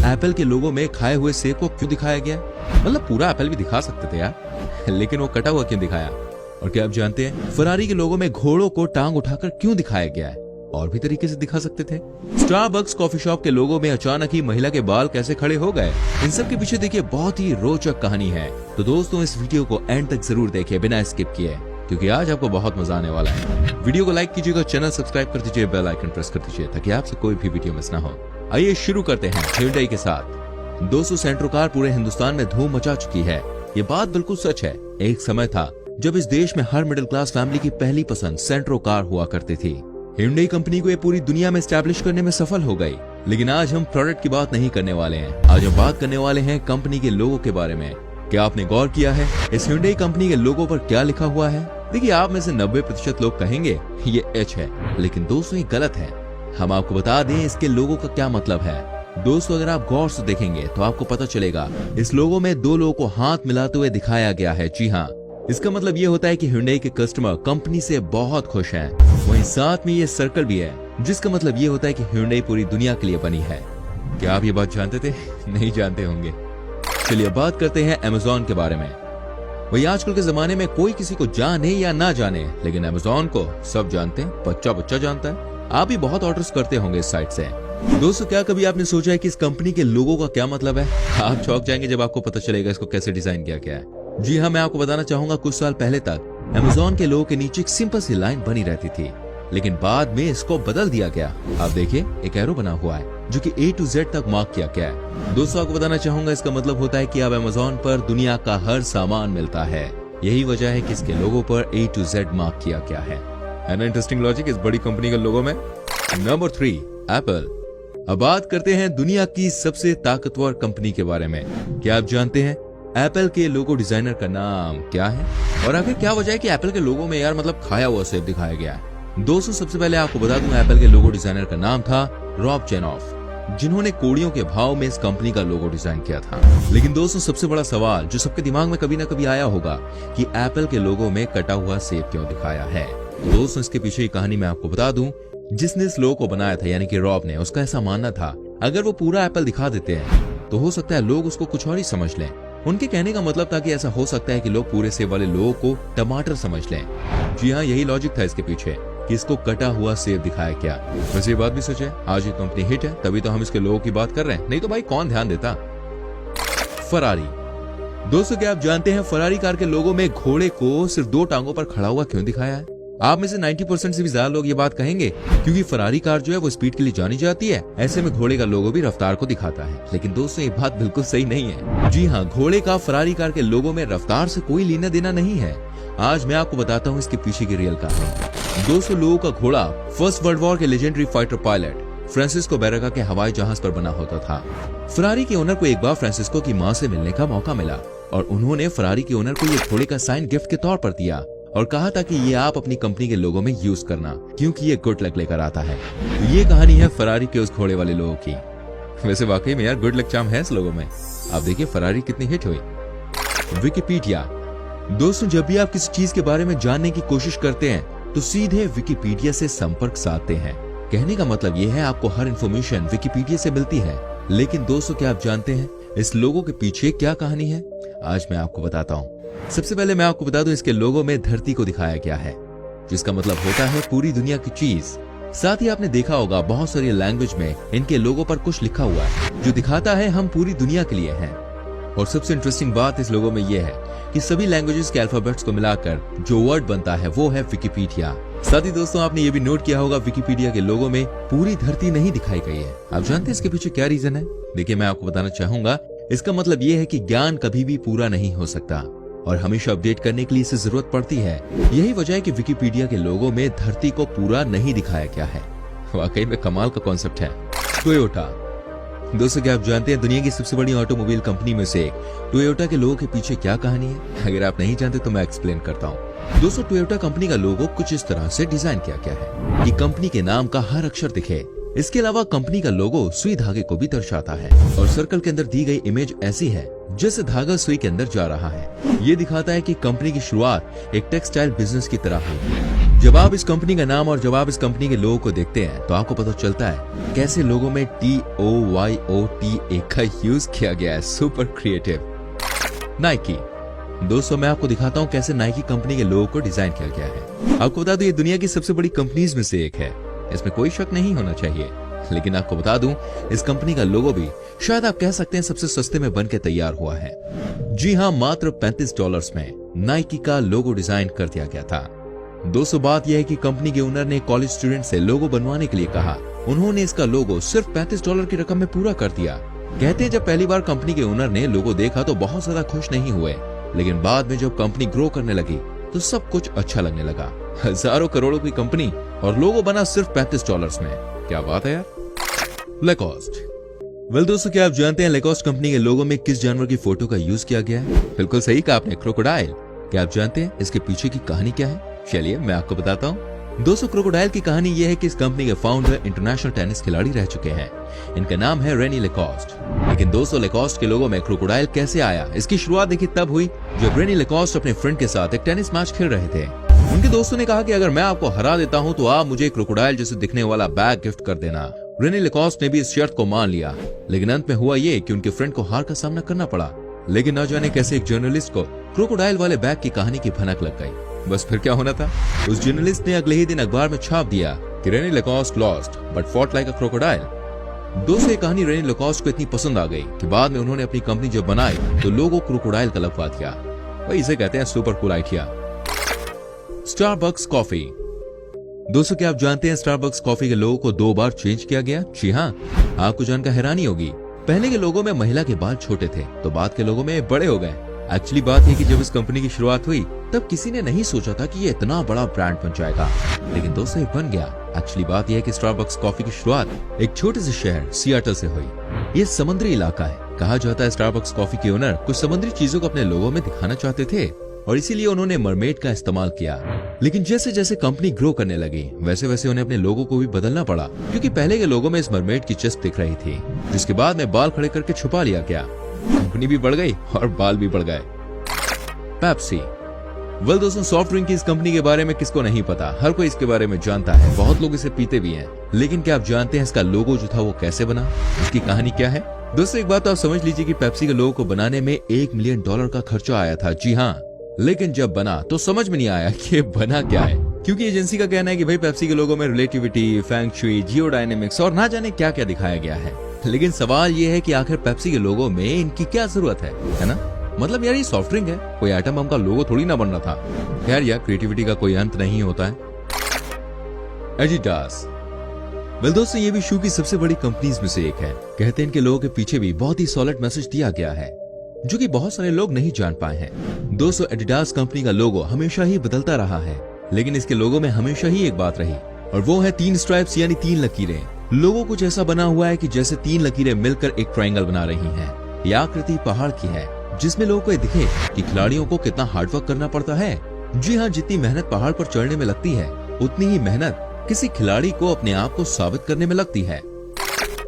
Apple के लोगो में खाए हुए सेब को क्यों दिखाया गया? मतलब पूरा एप्पल भी दिखा सकते थे यार, लेकिन वो कटा हुआ क्यों दिखाया? और क्या आप जानते हैं फरारी के लोगो में घोड़ों को टांग उठाकर क्यों दिखाया गया है? और भी तरीके से दिखा सकते थे। स्टारबक्स कॉफी शॉप के लोगो में अचानक ही महिला के बाल कैसे खड़े हो गए? इन सब के पीछे देखिए बहुत ही रोचक कहानी है। तो दोस्तों इस वीडियो को एंड तक जरूर देखिए बिना स्किप किए, क्योंकि आज आपको बहुत मजा आने वाला है। वीडियो को लाइक कीजिएगा, चैनल सब्सक्राइब कर दीजिए, बेल आइकन प्रेस कर दीजिए ताकि आपसे कोई भी वीडियो मिस ना हो। आइए शुरू करते हैं Hyundai के साथ। दोस्तों सेंट्रो कार पूरे हिंदुस्तान में धूम मचा चुकी है। ये बात बिल्कुल सच है। एक समय था जब इस देश में हर मिडिल क्लास फैमिली की पहली पसंद सेंट्रो कार हुआ करती थी। Hyundai कंपनी को ये पूरी दुनिया में स्टैब्लिश करने में सफल हो गई। लेकिन आज हम प्रोडक्ट की बात नहीं करने वाले हैं। आज हम बात करने वाले हैं कंपनी के लोगो के बारे में। क्या आपने गौर किया है इस Hyundai कंपनी के लोगो पर क्या लिखा हुआ है? देखिए आप में से 90% लोग कहेंगे ये H है, लेकिन दोस्तों ये गलत है। हम आपको बता दें इसके लोगो का क्या मतलब है। दोस्तों अगर आप गौर से देखेंगे तो आपको पता चलेगा इस लोगो में दो लोगों को हाथ मिलाते हुए दिखाया गया है। जी हाँ, इसका मतलब ये होता है कि Hyundai के कस्टमर कंपनी से बहुत खुश हैं। वहीं साथ में ये सर्कल भी है, जिसका मतलब ये होता है कि Hyundai पूरी दुनिया के लिए बनी है। क्या आप ये बात जानते थे? नहीं जानते होंगे। चलिए बात करते हैं Amazon के बारे में। वही आजकल के जमाने में कोई किसी को जाने या ना जाने, लेकिन Amazon को सब जानते हैं, बच्चा बच्चा जानता है। आप भी बहुत ऑर्डर्स करते होंगे इस साइट से। दोस्तों क्या कभी आपने सोचा है कि इस कंपनी के लोगो का क्या मतलब है? आप चौंक जाएंगे जब आपको पता चलेगा इसको कैसे डिजाइन किया गया है। जी हाँ, मैं आपको बताना चाहूंगा कुछ साल पहले तक Amazon के लोगो के नीचे एक सिंपल सी लाइन बनी रहती थी, लेकिन बाद में इसको बदल दिया गया। आप देखिए एक एरो बना हुआ है जो कि A to Z तक मार्क किया गया है। दोस्तों आपको बताना चाहूंगा इसका मतलब होता है कि अब Amazon पर दुनिया का हर सामान मिलता है। यही वजह है कि इसके लोगो पर A to Z मार्क किया गया है ना इंटरेस्टिंग लॉजिक इस बड़ी कंपनी के लोगो में। Number 3 Apple. अब बात करते हैं दुनिया की सबसे ताकतवर कंपनी के बारे में। क्या आप जानते हैं एप्पल के लोगो डिजाइनर का नाम क्या है? और आखिर क्या वजह है कि एप्पल के लोगो में यार मतलब खाया हुआ सेब दिखाया गया है? दोस्तों सबसे पहले आपको बता दूं एप्पल के लोगो डिजाइनर का नाम था रॉब चेनॉफ, जिन्होंने कोड़ियों के भाव में इस कंपनी का लोगो डिजाइन किया था। लेकिन दोस्तों सबसे बड़ा सवाल जो सबके दिमाग में कभी ना कभी आया होगा कि एप्पल के लोगो में कटा हुआ सेब क्यों दिखाया है? तो दोस्तों इसके पीछे की कहानी मैं आपको बता दूं। जिसने इस लोगो को बनाया था यानी कि रॉब ने, उसका ऐसा मानना था अगर वो पूरा एप्पल दिखा देते हैं तो हो सकता है लोग उसको कुछ और ही समझ लें। उनके कहने का मतलब था कि ऐसा हो सकता है कि लोग पूरे सेब वाले लोगों को टमाटर समझ लें। जी हाँ, यही लॉजिक था इसके पीछे कि इसको कटा हुआ सेब दिखाया क्या। वैसे ये बात भी सच है, आज ये कंपनी हिट है तभी तो हम इसके लोगों की बात कर रहे हैं, नहीं तो भाई कौन ध्यान देता। फरारी। दोस्तों क्या आप जानते हैं फरारी कार के लोगो में घोड़े को सिर्फ 2 टांगों पर खड़ा हुआ क्यों दिखाया है? आप में से 90% से भी ज्यादा लोग ये बात कहेंगे क्योंकि फरारी कार जो है वो स्पीड के लिए जानी जाती है। ऐसे में घोड़े का लोगो भी रफ्तार को दिखाता है। लेकिन दोस्तों ये बात बिल्कुल सही नहीं है। जी हाँ, घोड़े का फरारी कार के लोगो में रफ्तार से कोई लेना देना नहीं है। आज मैं आपको बताता हूँ इसके पीछे की रियल कहानी। 200 लोगों का घोड़ा फर्स्ट वर्ल्ड वॉर के लेजेंडरी फाइटर पायलट फ्रांसिस्को बैराका के हवाई जहाज पर बना होता था। फरारी के ओनर को एक बार फ्रांसिस्को की माँ से मिलने का मौका मिला और उन्होंने फरारी के ओनर को ये घोड़े का साइन गिफ्ट के तौर पर दिया और कहा था कि ये आप अपनी कंपनी के लोगों में यूज करना क्योंकि ये गुड लक लेकर आता है। तो ये कहानी है फरारी के उस घोड़े वाले लोगों की। वैसे वाकई में यार गुड लक चार्म है इस लोगों में। आप देखिए फरारी कितनी हिट हुई। विकिपीडिया। दोस्तों जब भी आप किसी चीज के बारे में जानने की कोशिश करते हैं तो सीधे विकिपीडिया से संपर्क साधते हैं। कहने का मतलब ये है आपको हर इंफॉर्मेशन विकिपीडिया से मिलती है। लेकिन दोस्तों क्या आप जानते हैं इस लोगो के पीछे क्या कहानी है? आज मैं आपको बताता हूँ। सबसे पहले मैं आपको बता दूं इसके लोगो में धरती को दिखाया गया है, जिसका मतलब होता है पूरी दुनिया की चीज। साथ ही आपने देखा होगा बहुत सारी लैंग्वेज में इनके लोगो पर कुछ लिखा हुआ है जो दिखाता है हम पूरी दुनिया के लिए हैं। और सबसे इंटरेस्टिंग बात इस लोगो में यह है कि सभी लैंग्वेजेस के अल्फाबेट्स को मिलाकर जो वर्ड बनता है वो है विकिपीडिया। साथ ही दोस्तों आपने ये भी नोट किया होगा विकिपीडिया के लोगो में पूरी धरती नहीं दिखाई गई है। आप जानते हैं इसके पीछे क्या रीजन है? देखिए मैं आपको बताना चाहूंगा। इसका मतलब ये है कि ज्ञान कभी भी पूरा नहीं हो सकता और हमेशा अपडेट करने के लिए इसे जरूरत पड़ती है। यही वजह है कि विकिपीडिया के लोगो में धरती को पूरा नहीं दिखाया गया है। वाकई में कमाल का कॉन्सेप्ट है। टोयोटा। दोस्तों क्या आप जानते हैं दुनिया की सबसे बड़ी ऑटोमोबाइल कंपनी में से टोयोटा के लोगो के पीछे क्या कहानी है? अगर आप नहीं जानते तो मैं एक्सप्लेन करता हूँ। दोस्तों टोयोटा कंपनी का लोगो कुछ इस तरह से डिजाइन किया गया है कि कंपनी के नाम का हर अक्षर दिखे। इसके अलावा कंपनी का लोगो सुई धागे को भी दर्शाता है और सर्कल के अंदर दी गई इमेज ऐसी है जैसे धागा सुई के अंदर जा रहा है। ये दिखाता है कि कंपनी की शुरुआत एक टेक्सटाइल बिजनेस की तरह हुई। जब आप इस कंपनी का नाम और जब आप इस कंपनी के लोगों को देखते हैं तो आपको पता चलता है कैसे लोगों में TOYOTA का यूज किया गया है। Super creative. नाइकी। दोस्तों मैं आपको दिखाता हूँ कैसे नाइकी कंपनी के लोगों को डिजाइन किया गया है। आपको बता दूं ये दुनिया की सबसे बड़ी कंपनीज में से एक है, इसमें कोई शक नहीं होना चाहिए। लेकिन आपको बता दूं इस कंपनी का लोगो भी शायद आप कह सकते हैं सबसे सस्ते में बन के तैयार हुआ है। जी हाँ, मात्र $35 में नाइकी का लोगो डिजाइन कर दिया गया था। दोस्तों बात यह है कि कंपनी के ओनर ने कॉलेज स्टूडेंट से लोगो बनवाने के लिए कहा। उन्होंने इसका लोगो सिर्फ $35 की रकम में पूरा कर दिया। कहते हैं जब पहली बार कंपनी के ओनर ने लोगो देखा तो बहुत ज्यादा खुश नहीं हुए, लेकिन बाद में जब कंपनी ग्रो करने लगी तो सब कुछ अच्छा लगने लगा। हजारों करोड़ों की कंपनी और लोगो बना सिर्फ $35 में। क्या बात है यार। लैकोस्ट। वेल दोस्तों क्या आप जानते हैं लैकोस्ट कंपनी के लोगो में किस जानवर की फोटो का यूज किया गया है? बिल्कुल सही कहा आपने, क्रोकोडाइल। क्या आप जानते हैं इसके पीछे की कहानी क्या है? चलिए मैं आपको बताता हूँ। दोस्तों क्रोकोडाइल की कहानी यह है कि इस कंपनी के फाउंडर इंटरनेशनल टेनिस खिलाड़ी रह चुके हैं। इनका नाम है रेनी लैकोस्ट। लेकिन दोस्तों लैकोस्ट के लोगों में क्रोकोडाइल कैसे आया, इसकी शुरुआत देखिए तब हुई जब रेनी लैकोस्ट अपने फ्रेंड के साथ एक टेनिस मैच खेल रहे थे। उनके दोस्तों ने कहा कि अगर मैं आपको हरा देता हूँ तो आप मुझे क्रोकोडाइल जैसे दिखने वाला बैग गिफ्ट कर देना। रेनी लैकोस्ट ने भी इस शर्त को मान लिया, लेकिन अंत में हुआ ये कि उनके फ्रेंड को हार का सामना करना पड़ा। लेकिन न जाने कैसे एक जर्नलिस्ट को क्रोकोडाइल वाले बैग की कहानी की भनक लग गई। बस फिर क्या होना था, उस जर्नलिस्ट ने अगले ही दिन अखबार में छाप दिया कि Rene Lacoste lost but fought like a crocodile. दोस्तों ये कहानी रेनी लैकोस्ट को इतनी पसंद आ गई कि बाद में उन्होंने अपनी कंपनी जब बनाई तो लोगो क्रोकोडाइल का लगवा दिया। वही इसे कहते हैं super cool idea. Starbucks coffee. दोस्तों क्या आप जानते हैं स्टारबक्स कॉफी के लोगो को 2 बार चेंज किया गया? जी हाँ, आपको जानकर हैरानी होगी। पहले के लोगों में महिला के बाल छोटे थे तो बाद के लोगों में बड़े हो गए। एक्चुअली बात है कि जब इस कंपनी की शुरुआत हुई तब किसी ने नहीं सोचा था कि ये इतना बड़ा ब्रांड बन जाएगा, लेकिन दोस्तों ये बन गया। एक्चुअली बात यह है कि स्टारबक्स कॉफी की शुरुआत एक छोटे से शहर सियाटल से हुई। ये समुद्री इलाका है। कहा जाता है स्टारबक्स कॉफी के ओनर कुछ समुद्री चीजों को अपने लोगों में दिखाना चाहते थे और इसीलिए उन्होंने मरमेड का इस्तेमाल किया। लेकिन जैसे जैसे कंपनी ग्रो करने लगी वैसे वैसे उन्हें अपने लोगों को भी बदलना पड़ा, क्योंकि पहले के लोगों में इस मरमेड की चेस्ट दिख रही थी, जिसके बाद में बाल खड़े करके छुपा लिया गया। कंपनी भी बढ़ गई और बाल भी बढ़ गए। पेप्सी। वेल दोस्तों सॉफ्ट ड्रिंक की इस कंपनी के बारे में किसको नहीं पता, हर कोई इसके बारे में जानता है, बहुत लोग इसे पीते भी हैं। लेकिन क्या आप जानते हैं इसका लोगो जो था वो कैसे बना, इसकी कहानी क्या है? दोस्तों एक बात तो आप समझ लीजिए कि पेप्सी के लोगो को बनाने में $1 मिलियन का खर्चा आया था। जी हाँ, लेकिन जब बना तो समझ में नहीं आया कि बना क्या है, क्योंकि एजेंसी का कहना है कि भाई पेप्सी के लोगों में रिलेटिविटी, फेंग शुई, जियोडायनेमिक्स और ना जाने क्या क्या दिखाया गया है। लेकिन सवाल ये है कि आखिर पेप्सी के लोगो में इनकी क्या जरूरत है ना? मतलब यार ये सॉफ्ट ड्रिंक है, कोई आइटम बम का लोगो थोड़ी ना बन रहा था। यार क्रिएटिविटी का कोई अंत नहीं होता है। एडिडास। वेल दोस्तों ये भी शू की सबसे बड़ी कंपनीज में से एक है। कहते हैं इनके लोगों के पीछे भी बहुत ही सॉलिड मैसेज दिया गया है जो कि बहुत सारे लोग नहीं जान पाए हैं। दोस्तों एडिडास कंपनी का लोगो हमेशा ही बदलता रहा है, लेकिन इसके लोगो में हमेशा ही एक बात रही और वो है 3 स्ट्राइप्स यानी 3 लकीरें। लोगो कुछ ऐसा बना हुआ है कि जैसे 3 लकीरें मिलकर एक ट्रायंगल बना रही हैं। यह आकृति पहाड़ की है जिसमें लोगों को दिखे कि खिलाड़ियों को कितना हार्डवर्क करना पड़ता है। जी हाँ, जितनी मेहनत पहाड़ पर चढ़ने में लगती है उतनी ही मेहनत किसी खिलाड़ी को अपने आप को साबित करने में लगती है।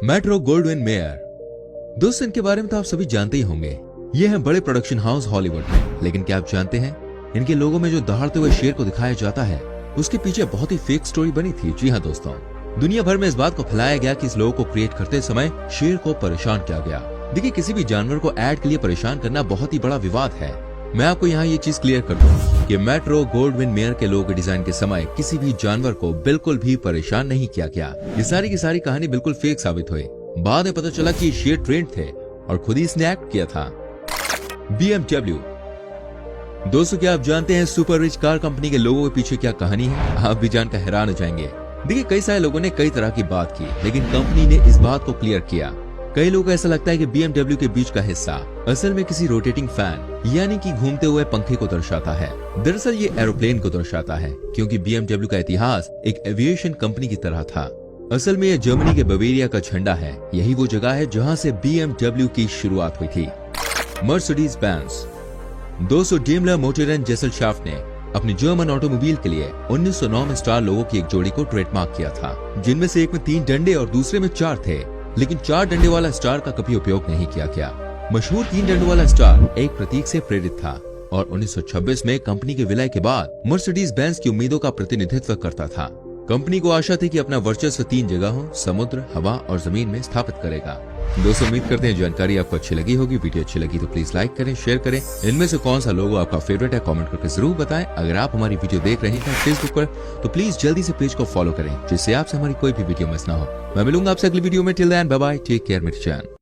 Metro Gold Wing mayor. दोस्तों इनके बारे में तो आप सभी जानते ही होंगे। ये है बड़े प्रोडक्शन हाउस हॉलीवुड में। लेकिन क्या आप जानते हैं इनके लोगों में जो दहाड़ते हुए शेर को दिखाया जाता है उसके पीछे बहुत ही फेक स्टोरी बनी थी। जी हाँ दोस्तों, दुनिया भर में इस बात को फैलाया गया कि इस लोगो को क्रिएट करते समय शेर को परेशान किया गया। देखिए किसी भी जानवर को ऐड के लिए परेशान करना बहुत ही बड़ा विवाद है। मैं आपको यहाँ ये चीज क्लियर कर दूं कि मेट्रो गोल्डविन मेयर के लोगो के डिजाइन के समय किसी भी जानवर को बिल्कुल भी परेशान नहीं किया गया। ये सारी की सारी कहानी बिल्कुल फेक साबित हुई। बाद में पता चला कि शेर ट्रेंड थे और खुद ही इसने एक्ट किया था। BMW। दोस्तों क्या आप जानते हैं सुपर रिच कार कंपनी के लोगों के पीछे क्या कहानी है? आप भी जानकर हैरान हो जाएंगे। देखिए कई सारे लोगों ने कई तरह की बात की, लेकिन कंपनी ने इस बात को क्लियर किया। कई लोगों को ऐसा लगता है कि BMW के बीच का हिस्सा असल में किसी रोटेटिंग फैन यानी कि घूमते हुए पंखे को दर्शाता है। दरअसल ये एरोप्लेन को दर्शाता है, क्योंकि BMW का इतिहास एक एविएशन कंपनी की तरह था। असल में यह जर्मनी के बवेरिया का झंडा है। यही वो जगह है जहां से BMW की शुरुआत हुई थी। Mercedes Benz. दोस्तों डेमलर मोटरन जेसलशाफ्ट ने अपनी जर्मन ऑटोमोबाइल के लिए 1909 में स्टार लोगों की एक जोड़ी को ट्रेडमार्क किया था, जिनमें से एक में 3 डंडे और दूसरे में 4 थे। लेकिन 4 डंडे वाला स्टार का कभी उपयोग नहीं किया गया। मशहूर 3 डंडों वाला स्टार एक प्रतीक से प्रेरित था और 1926 में कंपनी के विलय के बाद मर्सिडीज बेंज की उम्मीदों का प्रतिनिधित्व करता था। कंपनी को आशा थी कि अपना वर्चस्व 3 जगहों समुद्र, हवा और जमीन में स्थापित करेगा। दोस्तों उम्मीद करते हैं जानकारी आपको अच्छी लगी होगी। वीडियो अच्छी लगी तो प्लीज लाइक करें, शेयर करें। इनमें से कौन सा लोगो आपका फेवरेट है कमेंट करके जरूर बताएं। अगर आप हमारी वीडियो देख रहे हैं फेसबुक पर तो प्लीज जल्दी से पेज को फॉलो करें जिससे आपसे हमारी कोई भी वीडियो मिस ना हो। मैं मिलूंगा आपसे अगली वीडियो में। Till then bye bye, take care मेरे चैन।